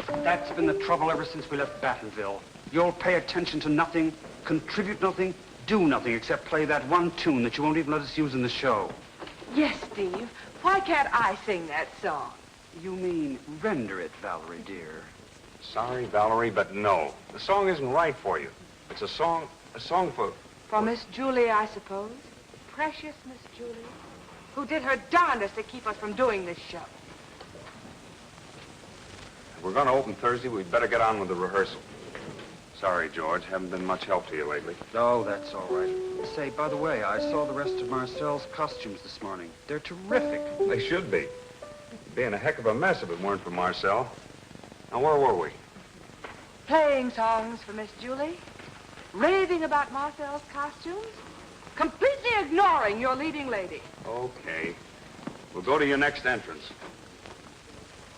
That's been the trouble ever since we left Battenville. You'll pay attention to nothing, contribute nothing, do nothing except play that one tune that you won't even let us use in the show. Yes, Steve. Why can't I sing that song? You mean render it, Valerie, dear. Sorry, Valerie, but no. The song isn't right for you. It's a song for... For Miss Julie, I suppose. Precious Miss Julie, who did her darndest to keep us from doing this show. If we're going to open Thursday, we'd better get on with the rehearsal. Sorry, George. Haven't been much help to you lately. Oh, that's all right. Say, by the way, I saw the rest of Marcel's costumes this morning. They're terrific. They should be. It'd be in a heck of a mess if it weren't for Marcel. Now, where were we? Playing songs for Miss Julie, raving about Marcel's costumes, completely ignoring your leading lady. Okay. We'll go to your next entrance.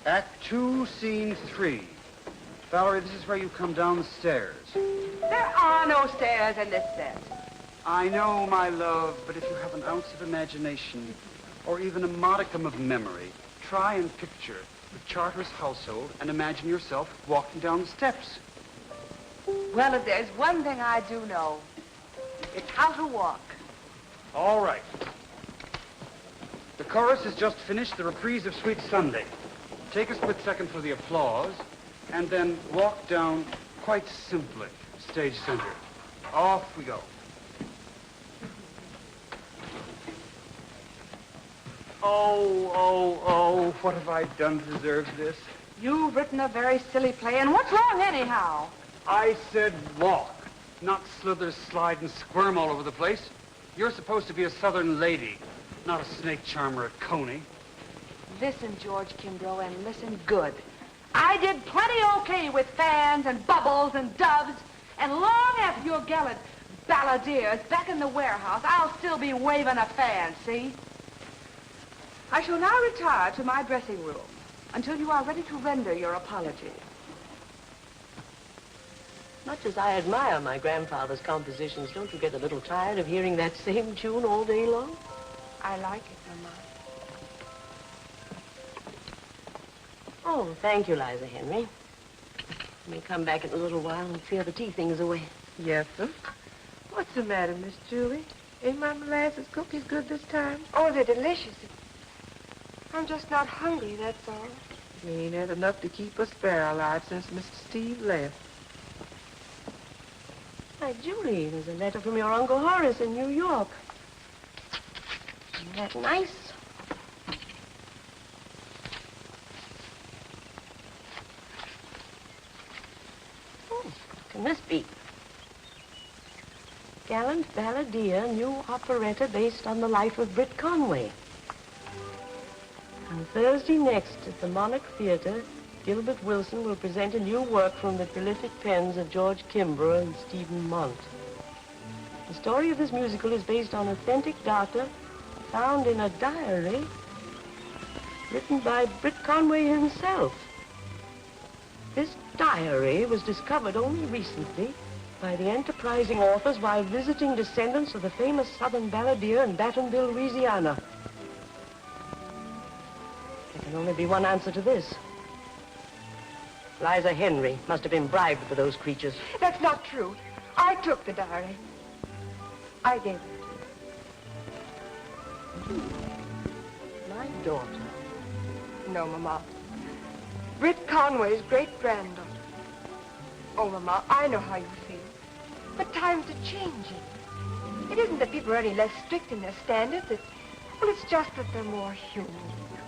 Act 2, Scene 3. Valerie, this is where you come down the stairs. There are no stairs in this set. I know, my love, but if you have an ounce of imagination, or even a modicum of memory, try and picture the Charteris household and imagine yourself walking down the steps. Well, if there's one thing I do know, it's how to walk. All right. The chorus has just finished the reprise of Sweet Sunday. Take a split second for the applause, and then walk down quite simply, stage center. Off we go. Oh, what have I done to deserve this? You've written a very silly play, and what's wrong anyhow? I said walk, not slither, slide, and squirm all over the place. You're supposed to be a Southern lady, not a snake charmer at Coney. Listen, George Kimbrough, and listen good. I did plenty okay with fans and bubbles and doves, and long after your gallant balladeers back in the warehouse, I'll still be waving a fan, see? I shall now retire to my dressing room until you are ready to render your apology. Much as I admire my grandfather's compositions, don't you get a little tired of hearing that same tune all day long? I like it, Mama. Oh, thank you, Liza Henry. You may come back in a little while and clear the tea things away. Yes, sir. What's the matter, Miss Julie? Ain't my molasses cookies good this time? Oh, they're delicious. I'm just not hungry, that's all. We ain't had enough to keep us sparrow alive since Mr. Steve left. Why, Julie, there's a letter from your Uncle Horace in New York. Isn't that nice? What can this be? Gallant balladeer, new operetta based on the life of Britt Conway. On Thursday next at the Monarch Theater, Gilbert Wilson will present a new work from the prolific pens of George Kimbrough and Stephen Mont. The story of this musical is based on authentic data found in a diary written by Britt Conway himself. This diary was discovered only recently by the enterprising authors while visiting descendants of the famous Southern balladeer in Battenville, Louisiana. There can only be one answer to this. Liza Henry must have been bribed for those creatures. That's not true. I took the diary. I gave it to you. My daughter. No, Mama. Britt Conway's great-granddaughter. Oh, Mama, I know how you feel. But times are changing. It isn't that people are any less strict in their standards. It's just that they're more human,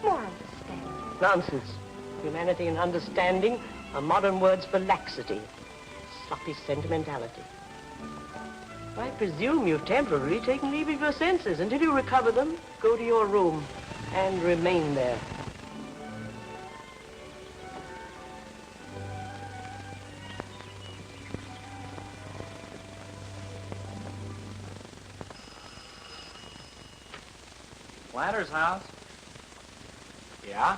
more understanding. Nonsense. Humanity and understanding are modern words for laxity, sloppy sentimentality. I presume you've temporarily taken leave of your senses. Until you recover them, go to your room and remain there. Latter's house? Yeah?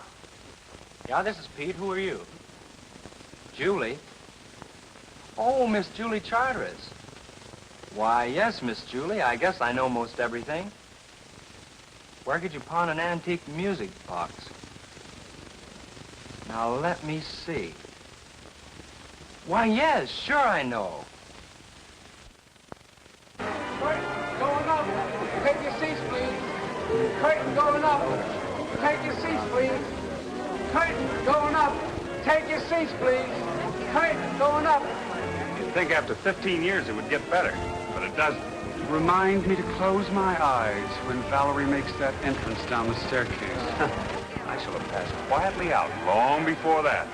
Yeah, this is Pete. Who are you? Julie? Oh, Miss Julie Charteris. Why, yes, Miss Julie. I guess I know most everything. Where could you pawn an antique music box? Now, let me see. Why, yes, sure I know. Curtain going up. Take your seats, please. Curtain going up. Take your seats, please. Curtain going up. Take your seats, please. Curtain going up. You'd think after 15 years it would get better, but it doesn't. Remind me to close my eyes when Valerie makes that entrance down the staircase. I shall have passed quietly out long before that.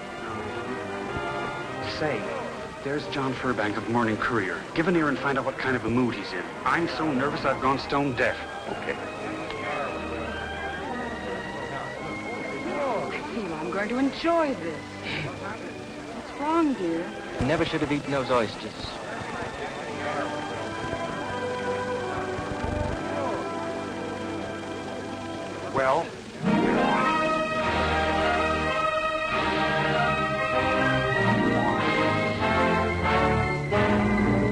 Say, there's John Furbank of Morning Courier. Give an ear and find out what kind of a mood he's in. I'm so nervous I've gone stone deaf. Okay. I feel I'm going to enjoy this. What's wrong, dear? Never should have eaten those oysters. Well,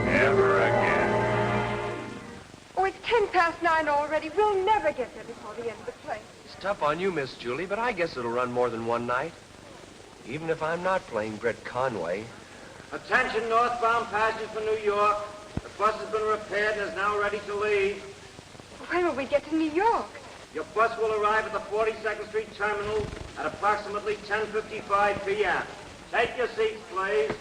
never again. Oh, it's 9:10 already. We'll never get there before the end of the play. It's tough on you, Miss Julie, but I guess it'll run more than one night. Even if I'm not playing Britt Conway. Attention northbound passengers for New York. The bus has been repaired and is now ready to leave. When will we get to New York? Your bus will arrive at the 42nd Street Terminal at approximately 10:55 p.m. Take your seats, please.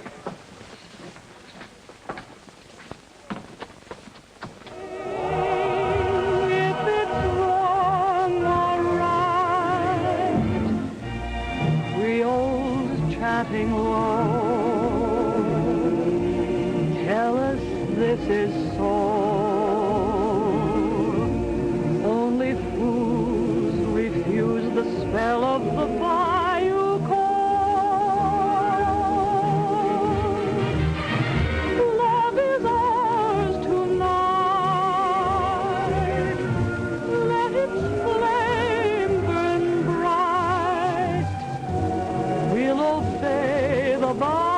Chatting low, soul. Only fools refuse the spell of the bayou cold. Love is ours tonight. Let its flame burn bright. We'll obey the bayou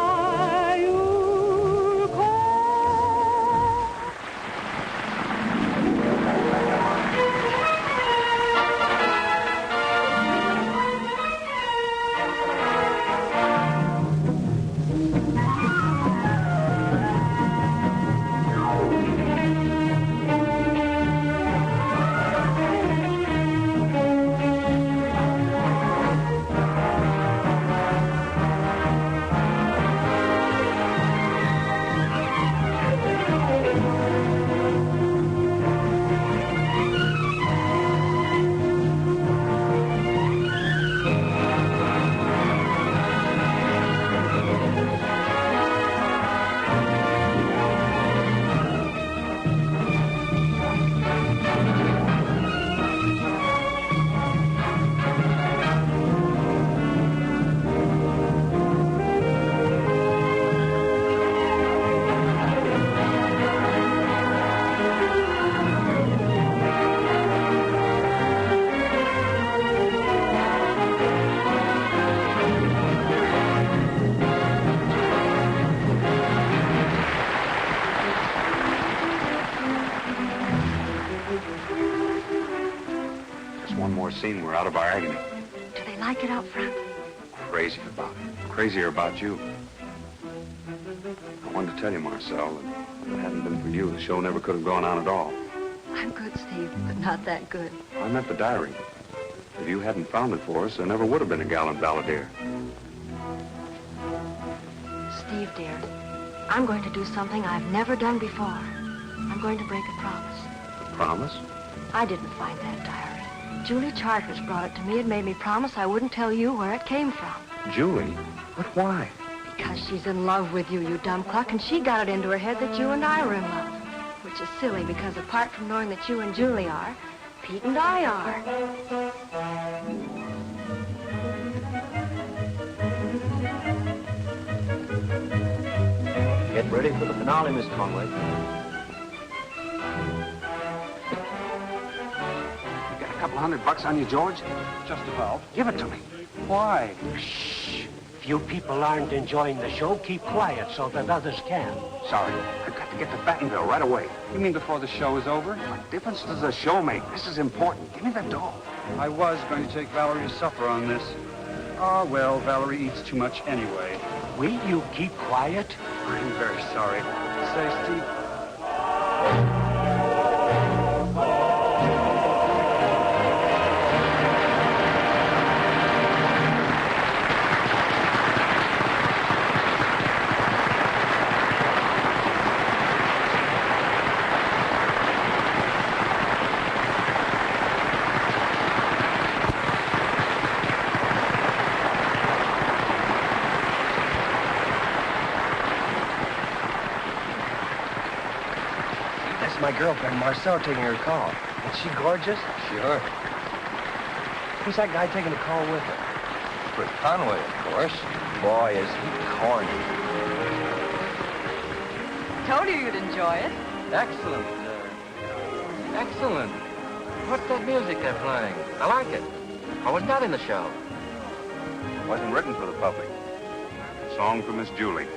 Scene, we're out of our agony. Do they like it out front? Crazy about it. Crazier about you. I wanted to tell you, Marcel, that if it hadn't been for you, the show never could have gone on at all. I'm good, Steve, but not that good. I meant the diary. If you hadn't found it for us, there never would have been a gallant balladeer. Steve, dear, I'm going to do something I've never done before. I'm going to break a promise. A promise? I didn't find that diary. Julie Charters brought it to me and made me promise I wouldn't tell you where it came from. Julie? But why? Because she's in love with you, you dumb cluck, and she got it into her head that you and I were in love. Which is silly, because apart from knowing that you and Julie are, Pete and I are. Get ready for the finale, Miss Conway. $200 on you, George? Just about. Give it to me. Why? Shh. If you people aren't enjoying the show, keep quiet so that others can. Sorry. I've got to get to Battenville right away. You mean before the show is over? What difference does the show make? This is important. Give me the dough. I was going to take Valerie to supper on this. Ah, well, Valerie eats too much anyway. Will you keep quiet? I'm very sorry. Say, Steve. My girlfriend, Marcel, taking her call. Is she gorgeous? Sure. Who's that guy taking the call with her? Chris Conway, of course. Boy, is he corny. Told you you'd enjoy it. Excellent. Excellent. What's that music they're playing? I like it. I was not in the show. It wasn't written for the public. A song for Miss Julie.